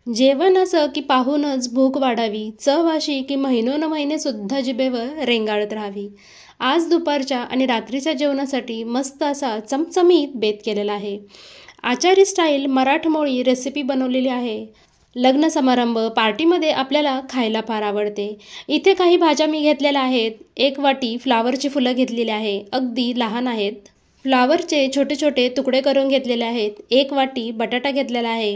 जेवण असं की पाहूनच भूक वाढावी, चव अशी की महिनोन सुद्धा जिभेवर रेंगाळत राहावी. आज दुपारच्या आणि रात्रीच्या जेवणासाठी मस्त असा चमचमीत बेत केलेला आहे. आचारी स्टाईल मराठमोळी रेसिपी बनवलेली आहे. लग्न समारंभ पार्टीमध्ये आपल्याला खायला फार आवडते. इथे काही भाज्या मी घेतलेल्या आहेत. 1 वाटी फ्लावरची फुलं घेतलेली आहे, अगदी लहान आहेत. फ्लावरचे छोटे छोटे तुकडे करून घेतलेले आहेत. 1 वाटी बटाटा घेतलेला आहे.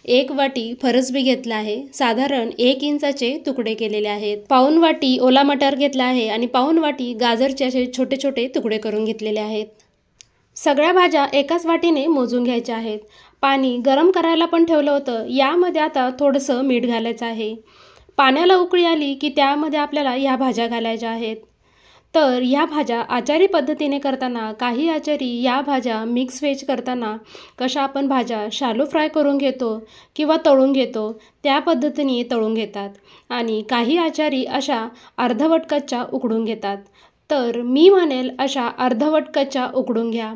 1 वाटी फरसबी घेतला आहे, साधारण 1 इंचाचे तुकडे केलेले आहेत. पाऊण वाटी ओला मटार घेतला आहे आणि पाऊण वाटी गाजरचे असे छोटे छोटे तुकडे करून घेतलेले आहेत. सगळ्या भाज्या एकाच वाटीने मोजून घ्यायच्या आहेत. पाणी गरम करायला पण ठेवलं होतं. यामध्ये आता थोडंसं मीठ घालायचं आहे. पाण्याला उकळी आली की त्यामध्ये आपल्याला ह्या भाज्या घालायच्या आहेत. तर ह्या भाज्या आचारी पद्धतीने करताना, काही आचारी या भाज्या मिक्स व्हेज करताना कशा आपण भाज्या शालो फ्राय करून घेतो किंवा तळून घेतो त्या पद्धतीने तळून घेतात आणि काही आचारी अशा अर्धवट कच्च्या उकडून घेतात. तर मी म्हणेल अशा अर्धवट कच्च्या उकडून घ्या,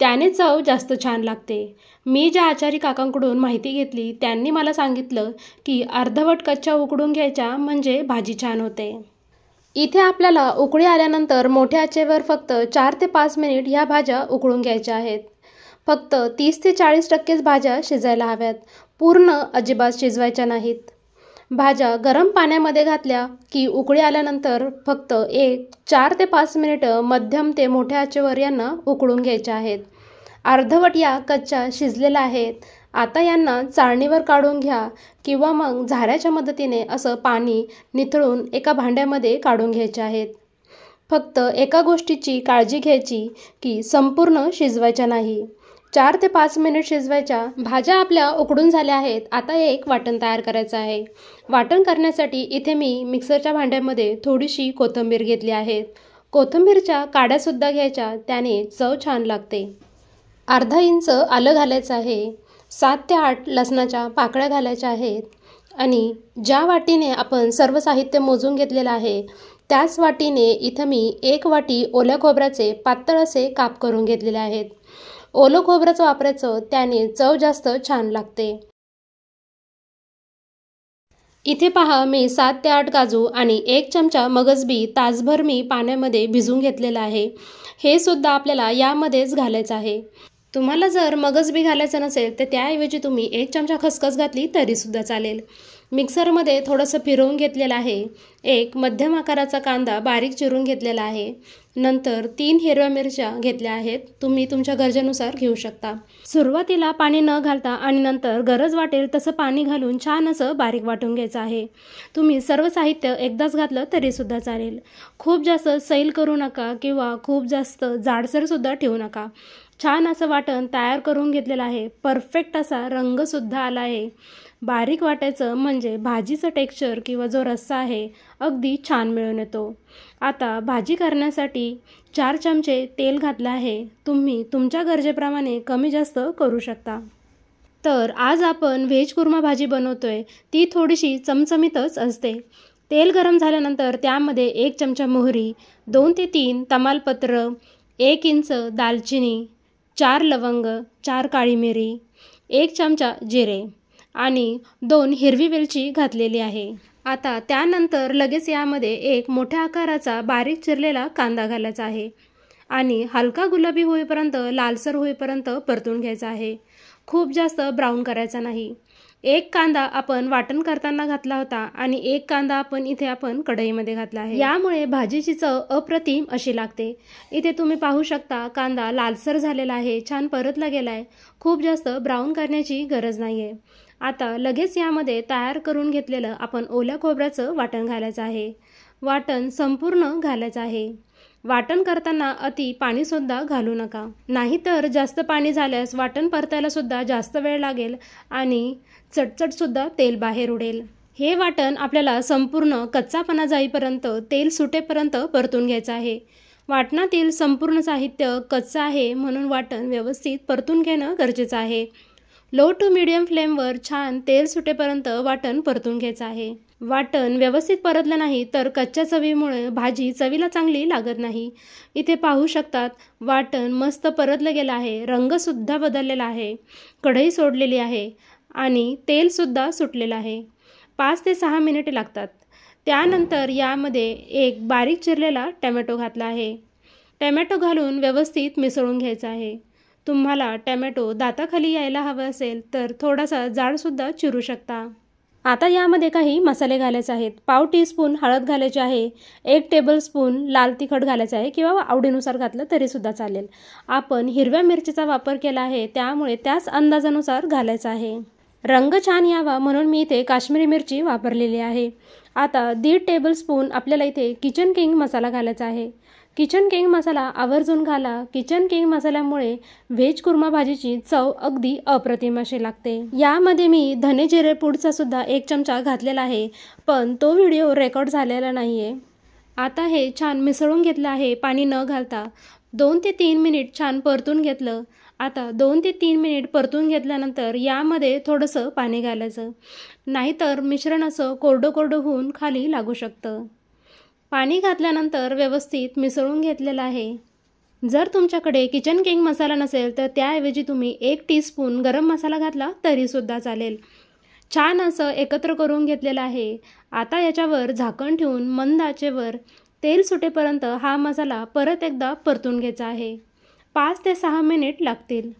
त्याने चव जास्त छान लागते. मी ज्या आचारी काकांकडून माहिती घेतली त्यांनी मला सांगितलं की अर्धवट कच्च्या उकडून घ्यायच्या म्हणजे भाजी छान होते. इथे आपल्याला उकळी आल्यानंतर मोठ्या आचेवर फक्त 4 ते 5 मिनिट ह्या भाज्या उकळून घ्यायच्या आहेत. फक्त 30 ते 40% भाज्या शिजायला हव्यात, पूर्ण अजिबात शिजवायच्या नाहीत. भाज्या गरम पाण्यामध्ये घातल्या की उकळी आल्यानंतर फक्त 4 ते 5 मिनिटं मध्यम ते मोठ्या आचेवर यांना उकळून घ्यायच्या आहेत. अर्धवट या कच्च्या शिजलेल्या आहेत. आता यांना चाळणीवर काढून घ्या किंवा मग झाऱ्याच्या मदतीने असं पाणी निथळून एका भांड्यामध्ये काढून घ्यायचे आहेत. फक्त एका गोष्टीची काळजी घ्यायची की संपूर्ण शिजवायच्या नाही. 4 ते 5 मिनिट शिजवायच्या. भाज्या आपल्या उकडून झाल्या आहेत. आता एक वाटण तयार करायचं आहे. वाटण करण्यासाठी इथे मी मिक्सरच्या भांड्यामध्ये थोडीशी कोथिंबीर घेतली आहे. कोथिंबीरच्या काड्यासुद्धा घ्यायच्या, त्याने चव छान लागते. अर्धा इंच आलं घालायचं आहे. 7 ते 8 लसणाच्या पाकळ्या घालायच्या आहेत आणि ज्या वाटीने आपण सर्व साहित्य मोजून घेतलेलं आहे त्याच वाटीने इथं मी 1 वाटी ओल्या खोबऱ्याचे पातळ असे काप करून घेतलेले आहेत. ओलं खोबऱ्याचं वापरायचं, त्याने चव जास्त छान लागते. इथे पहा मी 7 ते 8 काजू आणि 1 चमचा मगजबी तासभर मी पाण्यामध्ये भिजवून घेतलेलं आहे. हे सुद्धा आपल्याला यामध्येच घालायचं आहे. तुम्हाला जर मगजबी घालायचं नसेल तर त्याऐवजी तुम्ही 1 चमचा खसखस घातली तरीसुद्धा चालेल. मिक्सरमध्ये थोडंसं फिरवून घेतलेलं आहे. 1 मध्यम आकाराचा कांदा बारीक चिरून घेतलेला आहे. नंतर 3 हिरव्या मिरच्या घेतल्या आहेत. तुम्ही तुमच्या गरजेनुसार घेऊ शकता. सुरुवातीला पाणी न घालता आणि नंतर गरज वाटेल तसं पाणी घालून छान असं बारीक वाटून घ्यायचं आहे. तुम्ही सर्व साहित्य एकदाच घातलं तरीसुद्धा चालेल. खूप जास्त सैल करू नका किंवा खूप जास्त जाडसरसुद्धा ठेवू नका. छान असं वाटण तयार करून घेतलेलं आहे. परफेक्ट असा रंगसुद्धा आला आहे. बारीक वाटायचं म्हणजे भाजीचं टेक्स्चर किंवा जो रस्सा आहे अगदी छान मिळून येतो. आता भाजी करण्यासाठी 4 चमचे तेल घातलं आहे. तुम्ही तुमच्या गरजेप्रमाणे कमी जास्त करू शकता. तर आज आपण व्हेज कुर्मा भाजी बनवतोय, ती थोडीशी चमचमीतच असते. तेल गरम झाल्यानंतर त्यामध्ये 1 चमचा मोहरी, 2 ते 3 तमालपत्र, 1 इंच दालचिनी, 4 लवंग, 4 काळी मिरी, 1 चमचा जिरे आणि 2 हिरवी वेलची घातलेली आहे. आता त्यानंतर लगेच यामध्ये 1 मोठ्या आकाराचा बारीक चिरलेला कांदा घालायचा आहे आणि हलका गुलाबी होईपर्यंत, लालसर होईपर्यंत परतून घ्यायचा आहे. खूप जास्त ब्राऊन करायचा नाही. 1 कांदा आपण वाटण करताना घातला होता आणि 1 कांदा आपण कढईमध्ये घातला आहे. यामुळे भाजीची चव अप्रतिम अशी लागते. इथे तुम्ही पाहू शकता कांदा लालसर झालेला आहे, छान परतला गेला आहे. खूप जास्त ब्राऊन करण्याची गरज नाही आहे. आता लगेच यामध्ये तयार करून घेतलेलं आपण ओल्या खोबऱ्याचं वाटण घालायचं आहे. वाटण संपूर्ण घालायचं आहे. वाटण करताना अति पाणीसुद्धा घालू नका, नाहीतर जास्त पाणी झाल्यास वाटण परतायला सुद्धा जास्त वेळ लागेल आणि चटचटसुद्धा तेल बाहेर उडेल. हे वाटण आपल्याला संपूर्ण कच्चापणा जाईपर्यंत, तेल सुटेपर्यंत परतून घ्यायचं आहे. वाटणातील संपूर्ण साहित्य कच्चं आहे म्हणून वाटण व्यवस्थित परतून घेणं गरजेचं आहे. लो टू मीडियम फ्लेमवर छान तेल सुटेपर्यंत वाटण परतून घ्यायचं आहे. वाटण व्यवस्थित परतलं नाही तर कच्च्या चवीमुळे भाजी चवीला चांगली लागत नाही. इथे पाहू शकतात वाटण मस्त परतलं गेलं आहे, रंगसुद्धा बदललेला आहे, कढई सोडलेली आहे आणि तेलसुद्धा सुटलेलं आहे. 5 ते 6 मिनिटे लागतात. त्यानंतर यामध्ये एक बारीक चिरलेला टमॅटो घातला आहे. टमॅटो घालून व्यवस्थित मिसळून घ्यायचा आहे. तुम्हाला टमॅटो दाताखाली यायला हवा असेल तर थोडासा जाडसुद्धा चिरू शकता. आता यामध्ये काही मसाले घालायचे आहेत. पाव टीस्पून हळद घालायची आहे. 1 टेबलस्पून लाल तिखट घालायचं आहे किंवा आवडीनुसार घातलं तरीसुद्धा चालेल. आपण हिरव्या मिरचीचा वापर केला आहे त्यामुळे त्याच अंदाजानुसार घालायचा आहे. रंग छान यावा म्हणून मी इथे काश्मीरी मिरची वापरलेली आहे. आता 1.5 टेबलस्पून आपल्याला इथे किचन किंग मसाला घालायचा आहे. किचन किंग मसाला आवर्जून घाला. किचन किंग मसाल्यामुळे व्हेज कुर्मा भाजीची चव अगदी अप्रतिम अशी लागते. यामध्ये मी धने जिरे पूडचा सुद्धा 1 चमचा घातलेला आहे, पण तो व्हिडिओ रेकॉर्ड झालेला नाही आहे. आता हे छान मिसळून घेतलं आहे पाणी न घालता. 2 ते 3 मिनिट छान परतून घेतलं. आता 2 ते 3 मिनिट परतून घेतल्यानंतर यामध्ये थोडंसं पाणी घालायचं, नाहीतर मिश्रण असं कोरडं कोरडं होऊन खाली लागू शकतं. पाणी घातल्यानंतर व्यवस्थित मिसळून घेतलेलं आहे. जर तुमच्याकडे किचन किंग मसाला नसेल तर त्याऐवजी तुम्ही 1 टीस्पून गरम मसाला घातला तरीसुद्धा चालेल. छान असं एकत्र करून घेतलेलं आहे. आता याच्यावर झाकण ठेवून मंद आचेवर तेल सुटेपर्यंत हा मसाला परत एकदा परतून घ्यायचा आहे. 5 ते 6 मिनिट लागतील.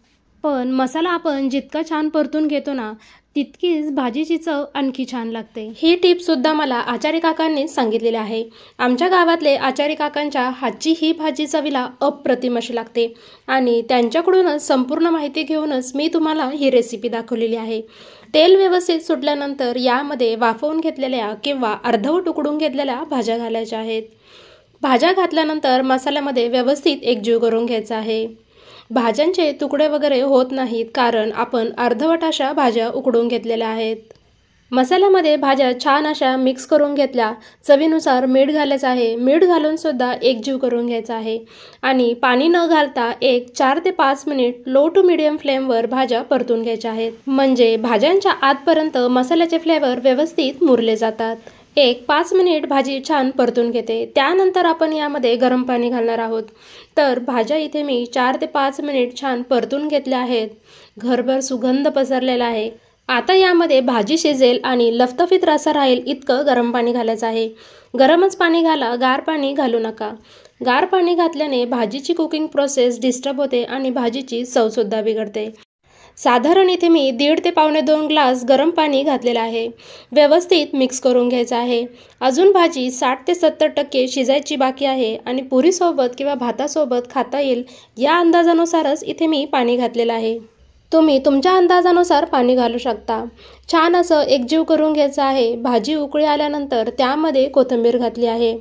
पण मसाला आपण जितका छान परतून घेतो ना तितकीच भाजीची चव आणखी छान लागते. ही टिपसुद्धा मला आचारी काकांनी सांगितलेली आहे. आमच्या गावातले आचारी काकांच्या हातची ही भाजी चवीला अप्रतिम अशी लागते आणि त्यांच्याकडूनच संपूर्ण माहिती घेऊनच मी तुम्हाला ही रेसिपी दाखवलेली आहे. तेल व्यवस्थित सुटल्यानंतर यामध्ये वाफवून घेतलेल्या किंवा अर्धवट उकडून घेतलेल्या भाज्या घालायच्या आहेत. भाज्या घातल्यानंतर मसाल्यामध्ये व्यवस्थित एकजीव करून घ्यायचा आहे. भाज्यांचे तुकडे वगैरे होत नाहीत कारण आपण अर्धवट अशा भाज्या उकडून घेतलेल्या आहेत. मसाल्यामध्ये भाज्या छान अशा मिक्स करून घेतल्या. चवीनुसार मीठ घालायचं आहे. मीठ घालून सुद्धा एकजीव करून घ्यायचा आहे आणि पाणी न घालता 4 ते 5 मिनिट लो टू मीडियम फ्लेमवर भाज्या परतून घ्यायच्या आहेत. म्हणजे भाज्यांच्या आतपर्यंत मसाल्याचे फ्लेवर व्यवस्थित मुरले जातात. 5 मिनिट भाजी छान परतून घेते. त्यानंतर आपण यामध्ये गरम पाणी घालणार आहोत. तर भाज्या इथे मी 4 ते 5 मिनिट छान परतून घेतल्या आहेत. घरभर सुगंध पसरलेला आहे. आता यामध्ये भाजी शिजेल आणि लफतफीत रस्सा राहील इतकं गरम पाणी घालायचं आहे. गरमच पाणी घाला, गार पाणी घालू नका. गार पाणी घातल्याने भाजीची कुकिंग प्रोसेस डिस्टर्ब होते आणि भाजीची चवसुद्धा बिघडते. साधारण इथे मी 1.5 ते पावणे 2 ग्लास गरम पाणी घातलेलं आहे. व्यवस्थित मिक्स करून घ्यायचं आहे. अजून भाजी 60 ते 70% शिजायची बाकी आहे आणि पुरीसोबत किंवा भातासोबत खाता येईल या अंदाजानुसारच इथे मी पाणी घातलेलं आहे. तुम्ही तुमच्या अंदाजानुसार पाणी घालू शकता. छान असं एकजीव करून घ्यायचं आहे. भाजी उकळी आल्यानंतर त्यामध्ये कोथिंबीर घातली आहे.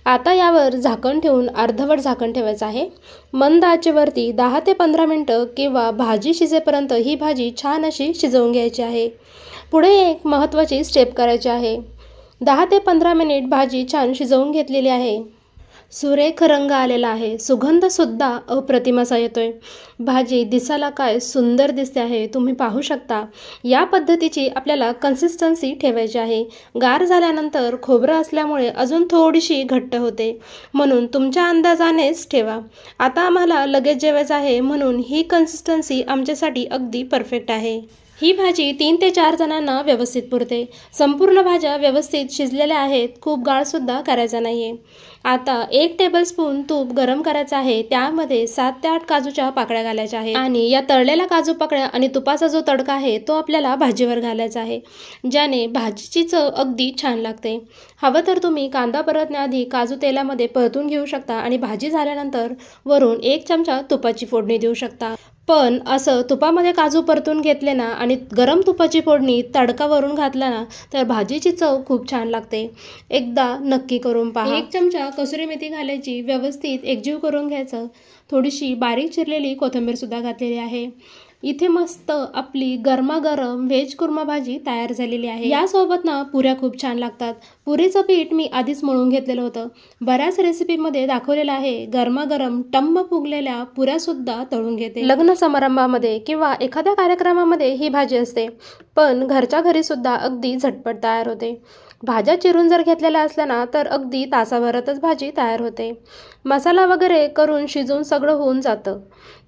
आता यावर झाकण ठेवून अर्धवट झाकण ठेवायचं आहे. मंद आचेवरती 10 ते 15 मिनटं किंवा भाजी शिजेपर्यंत ही भाजी छान अशी शिजवून घ्यायची आहे. पुढे एक महत्त्वाची स्टेप करायची आहे. 10 ते 15 मिनिट भाजी छान शिजवून घेतलेली आहे. सुरेख रंग आलेला आहे. सुगंधसुद्धा अप्रतिम असा येतोय. भाजी दिसायला काय सुंदर दिसते आहे, तुम्ही पाहू शकता. या पद्धतीची आपल्याला कन्सिस्टन्सी ठेवायची आहे. गार झाल्यानंतर खोबरं असल्यामुळे अजून थोडीशी घट्ट होते, म्हणून तुमच्या अंदाजानेच ठेवा. आता आम्हाला लगेच जेवायचं आहे म्हणून ही कन्सिस्टन्सी आमच्यासाठी अगदी परफेक्ट आहे. ही भाजी 3 ते 4 जणांना व्यवस्थित पुरते. संपूर्ण भाज्या व्यवस्थित शिजलेल्या आहेत. खूप गाळसुद्धा करायचा नाही आहे. आता 1 टेबलस्पून तूप गरम करायचं आहे. त्यामध्ये 7 ते 8 काजूच्या पाकळ्या घालायच्या आहेत आणि या तळलेल्या काजू पाकळ्या आणि तुपाचा जो तडका आहे तो आपल्याला भाजीवर घालायचा आहे, ज्याने भाजीची चव अगदी छान लागते. हवं तर तुम्ही कांदा परतण्याआधी काजू तेलामध्ये परतून घेऊ शकता आणि भाजी झाल्यानंतर वरून 1 चमचा तुपाची फोडणी देऊ शकता. पण असं तुपामध्ये काजू परतून घेतले ना आणि गरम तुपाची फोडणी तडकावरून घातला ना तर भाजीची चव खूप छान लागते. एकदा नक्की करून पहा. 1 चमचा कसुरी मेथी घालायची. व्यवस्थित एकजीव करून घ्यायचं. थोडीशी बारीक चिरलेली कोथिंबीर सुद्धा घातलेली आहे. इथे मस्त आपली गरमागरम व्हेज कुर्मा भाजी तयार झालेली आहे. यासोबत ना पुऱ्या खूप छान लागतात. पुरीचं पीठ मी आधीच मळून घेतलेलं होतं. बऱ्याच रेसिपीमध्ये दाखवलेलं आहे. गरमागरम टम्म फुगलेल्या पुऱ्यासुद्धा तळून घेते. लग्न समारंभामध्ये किंवा एखाद्या कार्यक्रमामध्ये ही भाजी असते, पण घरच्या घरीसुद्धा अगदी झटपट तयार होते. भाज्या चिरून जर घेतलेल्या असल्या ना तर अगदी तासाभरातच भाजी तयार होते. मसाला वगैरे करून शिजवून सगळं होऊन जातं.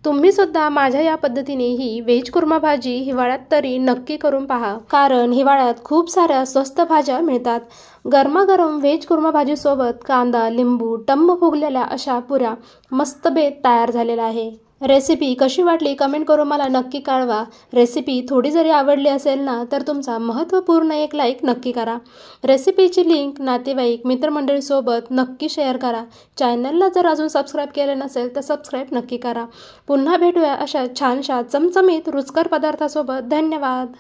तुम्ही सुद्धा माझ्या या पद्धतीने ही व्हेज कुर्मा भाजी हिवाळ्यात तरी नक्की करून पहा, कारण हिवाळ्यात खूप साऱ्या स्वस्त भाज्या मिळतात. गरमागरम व्हेज कुर्मा भाजीसोबत कांदा, लिंबू, टम्म फुगलेल्या अशा पुऱ्या मस्त बेत तयार झालेला आहे. रेसिपी कशी वाटली कमेंट करून मला नक्की कळवा. रेसिपी थोडी जरी आवडली असेल ना तर तुमचा महत्त्वपूर्ण एक लाईक नक्की करा. रेसिपीची लिंक नातेवाईक मित्रमंडळीसोबत नक्की शेअर करा. चॅनलला जर अजून सबस्क्राईब केलं नसेल तर सबस्क्राईब नक्की करा. पुन्हा भेटूया अशा छानशा चमचमीत रुचकर पदार्थासोबत. धन्यवाद.